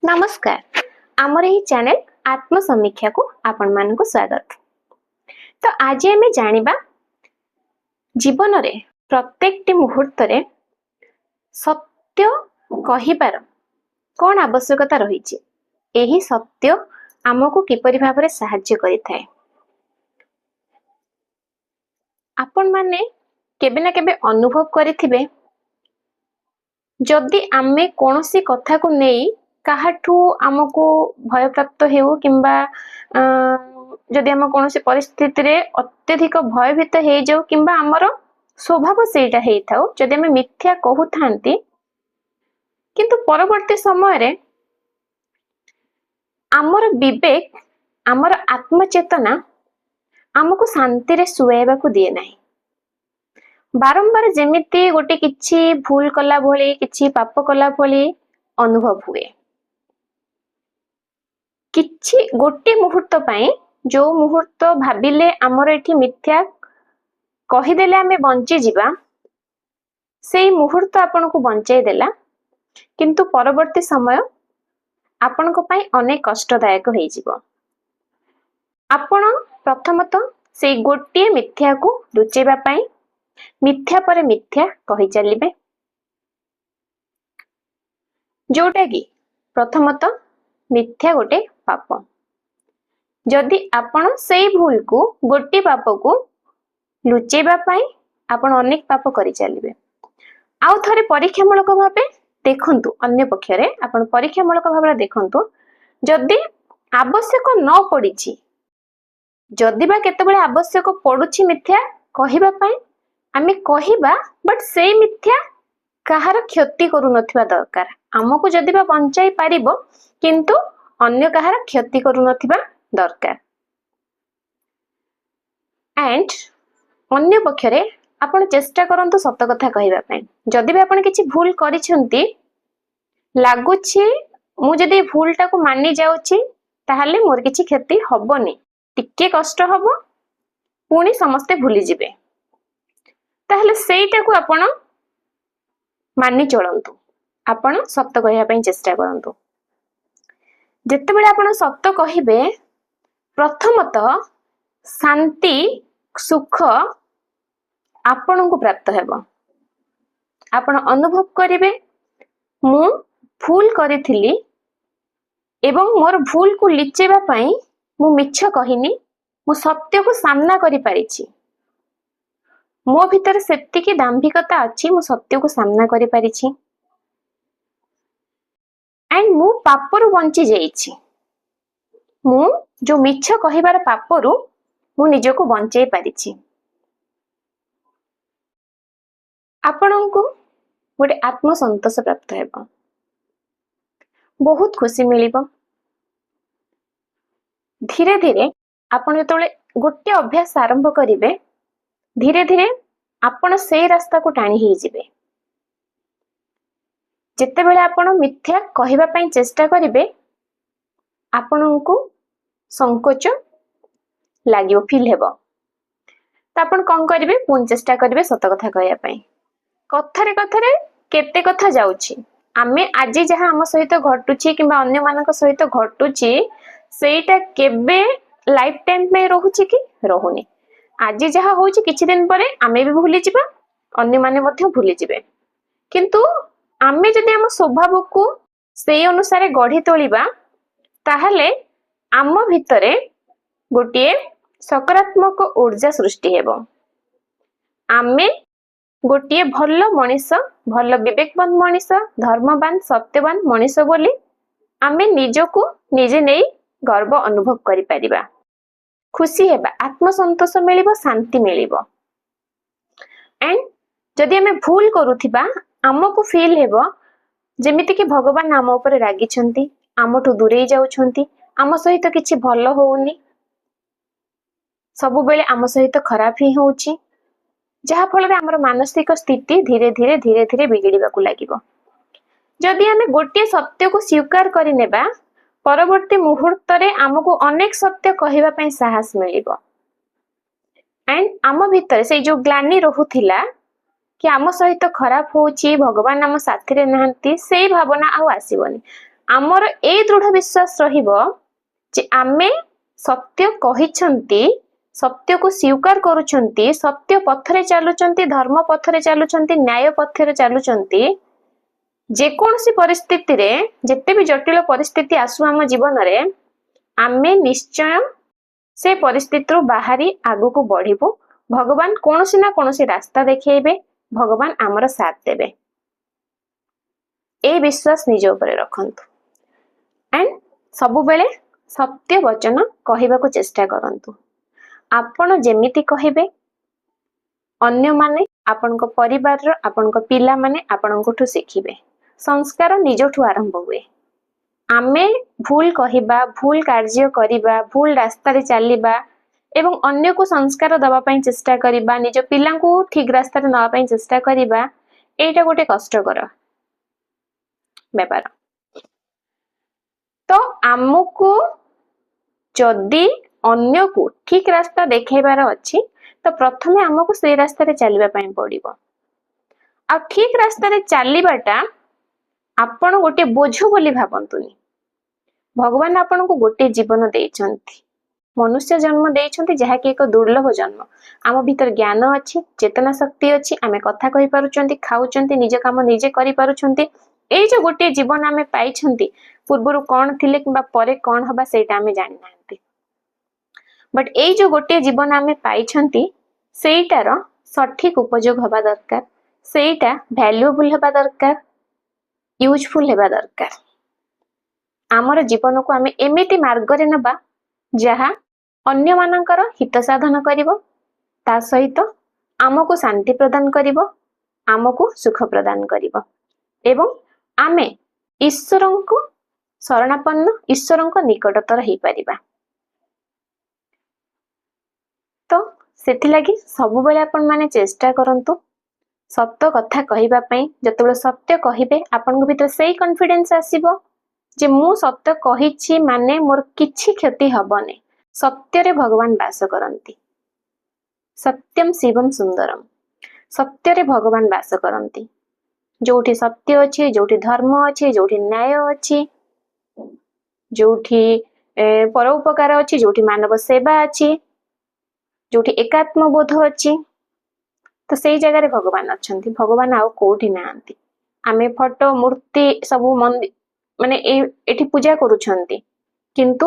नमस्कार आमर यही चैनल आत्मसमीक्षा को आपण मानक स्वागत। तो आज आम जानिबा जीवन रे प्रत्येक मुहूर्त रे सत्य कहिबार कौन आवश्यकता रही एही सत्य आमको किपरि भाबरे सहाय्य करिथाय। आपण माने केबे ना केबे अनुभव करिथिबे जदि आमे कोनोसी कथा को नेई काहाठू आमको भय प्राप्त हेउ किंबा जदि आम कोनोसी परिस्थिति रे अत्यधिक भयभीत हे जाऊ किंबा आमर स्वभाव सेटा हेई थाउ जदि आमे मिथ्या कहू थांती किंतु परवर्ती समय रे आमर विवेक आमर आत्मचेतना आमको शांति रे सुएबा को दिए नाही। बारंबार जेमिति गोटे किछि भूल कला भली किछि पाप कला भली अनुभव हुए। किछि गोटे मुहूर्त पाई जो मुहूर्त भाबिले आमर एठी मिथ्या कहिदेले आमे बंची जिबा सेई मुहूर्त आपनको बंचाई देला किंतु परवर्ती समय आपनको पाई अनेक कष्टदायक होई जिवो। आपण प्रथमतः सेई गोटे मिथ्या को लुचेबा पाई मिथ्या पर मिथ्या कहि चलिबे जोटा कि प्रथमतः मिथ्या गोटे पाप। जदि आपण सेई भूल को गोटे पाप को लुचेबा पाई आपण अनेक पाप करि चलिबे। आउ थरे परीक्षामूलक भाबे देखंतु अन्य पक्षरे आपण परीक्षामूलक भाबे देखंतु जदि आवश्यक न पडिछि जदि बा केतेबेले आवश्यक पडुछि मिथ्या कहिबा पाई आमे कहिबा बट सेई मिथ्या कहार क्षति करू नथिबा दरकार। हमको जदि बा बंचाई पारिबो किंतु अन्य कहार क्षति करू नथिबा दरकार। एंड अन्य पक्षरे आपण चेष्टा करंतु सत कथा कहिबा पई। जदि बा आपण किछि भूल करिसेंती लागुछि मु जदि भूलटा को मानि जाउछि ताहाले मोर किछि क्षति हबोनी टिके कष्ट हबो पुणी समस्ते भूली जिबे ताहाले सेईटा को आपण मानि चलंतु। आपण सत्य कहिया पई चेष्टा करंतु। जेते बेले आपण सत्य कहिबे प्रथमतः शांति सुख आपण को प्राप्त हेबो। आपण अनुभव करिवे मु भूल करिथिली एवं मोर भूल को लिचेबा पई मु मिछ कहिनी मु सत्य को सामना करि पारिछि। मो भीतर सेतिकी दाम्भिकता अछि मु सत्य को सामना करि पारिछि एंड मु पापरु बंची जाइछि। मु जो मिछ कहिबार पापरु मु निजको बंचाई पारिछि। आपनंकु गोटे आत्मसंतोष प्राप्त हेबो बहुत खुशी मिलिबो। धीरे धीरे आपण जतले गोटे अभ्यास आरंभ करिवे धीरे धीरे आपण से रास्ता को टाणी ही जिवे। जेते बेले आपण मिथ्या कहिबा पई चेष्टा करिवे आपणको संकोच लागियो फील हेबो त आपण कोन करिवे पुन चेष्टा करिवे सत कथा कहिया पई। कथारे कथारे केते कथा जाउछि आमे आजि जहा हम सहित घटुछि किबा अन्य मानक सहित घटुछि सेटा केबे लाइफ टाइम में रहउछि कि रहुनी। आजि जहा होउछि किछि दिन परे आमे भी भूली जिबा अन्य माने मध्य भूली जिबे किंतु आमे जदि हम स्वभाव को सेई अनुसारे गढ़ी तोलिबा ताहले आम भितरे गोटे सकारात्मक ऊर्जा सृष्टि हेबो। आमे गोटे भल मनीष भल विवेकवान मनीष धर्मवान सत्यवान मनीष बोली आमे निजको निजे नै गर्व अनुभव करि परिबा खुशी हेबा आत्मसंतोष मिलिबो शांति मिलिबो। एंड जदि आमे भूल करूथिबा हमको फील हेबो जेमिति कि भगवान नाम ऊपर रागी छंती आमठु दूरे जाउछंती आम सहित किछि भलो होउनी सब बेले आम सहित खराब ही होउची जहा फल रे हमर मानसिक स्थिति धीरे धीरे धीरे धीरे बिगड़ीबा को लागिबो। जदि आमे गोटे सत्य को स्वीकार करि नेबा परवर्ती मुहूर्त रे हमको अनेक सत्य कहिबा पई साहस मिलिबो एंड आम भीतर से जो ग्लानि रहुथिला कि आम सहित खराब होउची भगवान आम साथी रे नहंती सेई भावना आउ आसीबनी आमर ए दृढ़ विश्वास रहिबो जे आमे सत्य कहिछंती, सत्य को स्वीकार करूछंती, सत्य पथरे चालुचंती, धर्म पथरे चालुचंती, न्याय पथरे चालुचंती। जे कोनसी परिस्थिति रे जेते भी जटिल परिस्थिति आसु आम जीवन रे आमे निश्चय से परिस्थिति रो बाहरी आगु को बढ़िबो। भगवान कोनसी ना कोनसी रास्ता देखेबे, भगवान आमर साथ देबे। ए विश्वास निज ऊपर रखंतु एंड सबु बेले सत्य वचन कहबा को चेष्टा करंतु। आपण जेमिति कहिबे अन्य माने आपनक परिवार रो आपनक पिला माने आपनकठु शिखिबे। संस्कार निजठु आरंभ हुए। आमे भूल कहिबा, भूल कार्य करिबा, भूल रास्ता रे चलिबा एवं अन्य को संस्कार दबा पई चेष्टा करिबा, निज पिला को ठीक रास्ता रे नबा पई चेष्टा करिबा, एटा गोटे कष्टकर व्यापार। तो आमको जदि अन्य को ठीक रास्ता देखेबार अछि तो प्रथमे आमको से रास्ता रे चलिबा पई पड़िबो। आ ठीक रास्ता रे चलिबाटा आपण गोटे बोझ बोली भाबंतुनी। भगवान आपन को गोटे जीवन देइछंती, मनुष्य जन्म देइछंती जहा कि एक दुर्लभ जन्म। आम भीतर ज्ञान अछि, चेतना शक्ति अछि, आमे कथा कहि पारुचंती, खाउचंती, निज काम निजे करि पारुचंती। एई जो गोटे जीवन आमे पाइछंती, पूर्वरु कोन थिले किबा परे कोन हबा सेटा आमे जानि नांती। बट एई जो गोटे जीवन आमे पाइछंती सेइटार सठिक उपयोग हबा दरकार, सेइटा वैल्यूएबल हबा दरकार, यूजफुल हेबा दरकार। आमर जीवन को आमे एमिति मार्ग रे नबा जहा अन्य मानकर हित साधन करिवो, ता सहित आमको शांति प्रदान करिवो, आमको सुख प्रदान करिवो एवं आमे ईश्वरंको शरणापन्न, ईश्वरंको निकटतर हेई परिबा। तो सेथि लागि सबु बेले आपण माने चेष्टा करंतु सत्य कथा कहिबा पई। जतबेले सत्य कहिबे आपनको भीतर सेही कॉन्फिडेंस आसीबो जे मु सत्य कहिछि माने मोर किछि क्षति हबने। सत्य रे भगवान वास करंती। सत्यम शिवम सुंदरम। सत्य रे भगवान वास करंती। जोठी सत्य अछि, जोठी धर्म अछि, जोठी न्याय अछि, जोठी परोपकार अछि, जोठी मानव सेवा अछि, जोठी एकात्म बोध अछि, तो सेई जगह रे भगवान अछंती। भगवान आउ कोठी नांती। आमे फोटो मूर्ति सबु मंदिर माने एठी पूजा करूछंती, किंतु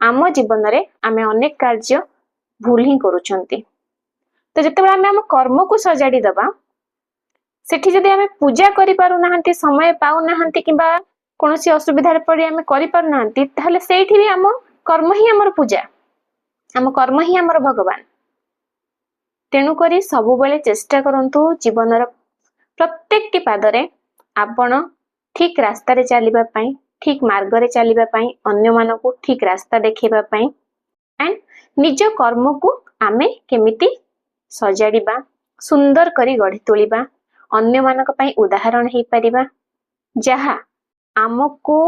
आम जीवन रे आमे अनेक कार्य भूल ही करूछंती। तो जेतेबेले आमे हम कर्म को सजाडी दबा, सेठी जदि आमे पूजा करि पारु नाहंती, समय पाउ नाहंती किबा कोनोसी असुविधा रे पड़ी आमे करि पारु नाहंती, ताहले सेठी भी आम कर्म ही हमर पूजा, आम कर्म ही हमर भगवान। तेणु करी सबु बेले चेष्टा करंतु जीवन रो प्रत्येक टी पादरे आपण ठीक रास्ता रे चलिबा पई, ठीक मार्ग रे चलिबा पई, अन्य मानको ठीक रास्ता देखेबा पई एंड निज कर्म को आमे केमिति सजाड़िबा, सुंदर करी गढ़ी तोलिबा, अन्य मानक पई उदाहरण हेई परिबा, जहा आमको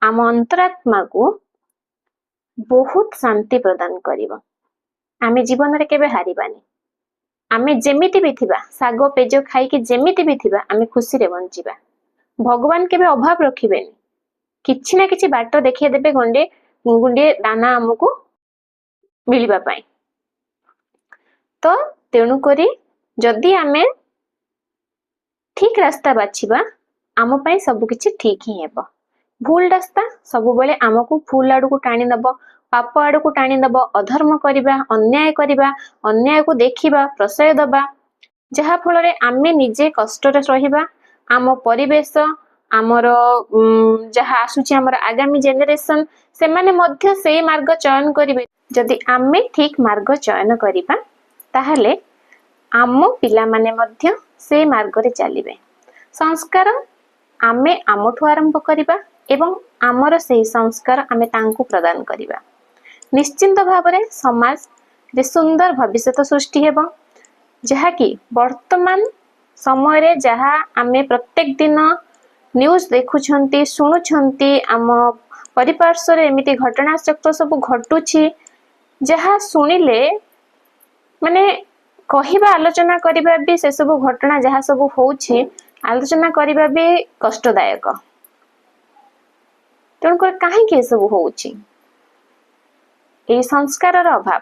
आम अंतरात्मा को बहुत शांति प्रदान करिबा। आमे जीवन रे केबे हारिबानी। आमे जेमिति भी थिबा, साग पेज खाई के जेमिति भी थिबा, आमे खुशी रे बंचिबा। भगवान केबे अभाव रखिबेनी। किछि ना किछि बाट देखिए देबे, गंडे गुंडे दाना हमको मिलिबा पाई। तो तेणु करी जदि आमे ठीक रास्ता बाछिबा, आम पाई सब किछि ठीक ही हेबो। भूल रास्ता सब बेले आमको भूल आड़ को टाणी नब, पाप आड़ को टाणी नब, अधर्म करिबा, अन्याय करिबा, अन्याय को देखिबा, प्रशय दबा, जहा फल रे आमे निजे कष्ट रे रहिबा। आम परिवेश आमर जहा आसुची आमर आगामी जेनेरेशन से माने मध्य सेई मार्ग चयन करिवे। जदि आमे ठीक मार्ग चयन करिबा ताहले आम पिला माने मध्य सेई मार्ग रे चलिबे। संस्कार आमे आमठु आरंभ करिबा एवं आमर सेई संस्कार आमे तांकु प्रदान करिबा। निश्चिंत भाबरे समाज रे सुंदर भविष्य सृष्टि हेबो, जहा कि वर्तमान समय रे जहा आमे प्रत्येक दिन न्यूज देखुछंती, सुनुछंती, आम परिपार्श्व रे एमिति घटना चक्र सब घटुछि, जहा सुनिले माने कहिबा आलोचना करिबा भी से सब घटना जहा सब होउछि आलोचना करिबा भी कष्टदायक। तेणुकर कहीं सब होउची ए संस्कार अभाव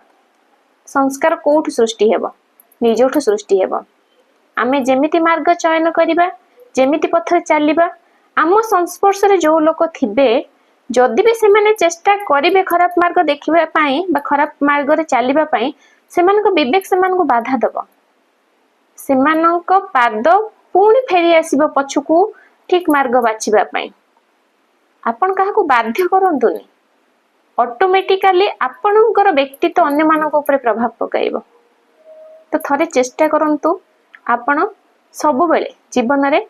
संस्कार कोठु सृष्टि हेबो निजोठु सृष्टि हेबो आमे जेमिति मार्ग चयन करिबा जेमिति पथरे चलिबा आम संस्पर्श रे जो लोक थिबे जदि भी से माने चेष्टा करिवे खराब मार्ग देखिबा पई बा खराब मार्ग रे चलिबा पई सेमानको विवेक सेमानको बाधा दबो सेमानको पाद पुणी फेरी आसीबो पछुकू ठीक मार्ग बाछिबा पई आपण काहाकू बाध्य करंतुनी ऑटोमेटिकली आपणकर व्यक्तित्व अन्य मानक ऊपर प्रभाव पकाइबो तो थरे चेष्टा करंतु आपण सब बेले जीवन रे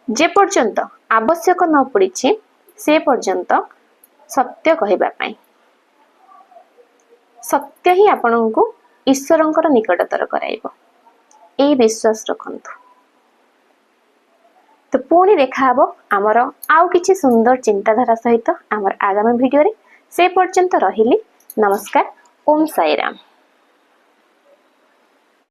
जे पर्यंत आवश्यक न पड़िछि से पर्यंत सत्य कहबा पई सत्य ही आपणको ईश्वरंकर निकटतर कराइबो ए विश्वास रखंतु तो पुणी देखा हबो आमर आउ किछि सुंदर चिंताधारा सहित आमर आगामी वीडियो रे से पर्यंत रहिली नमस्कार ओम साईराम।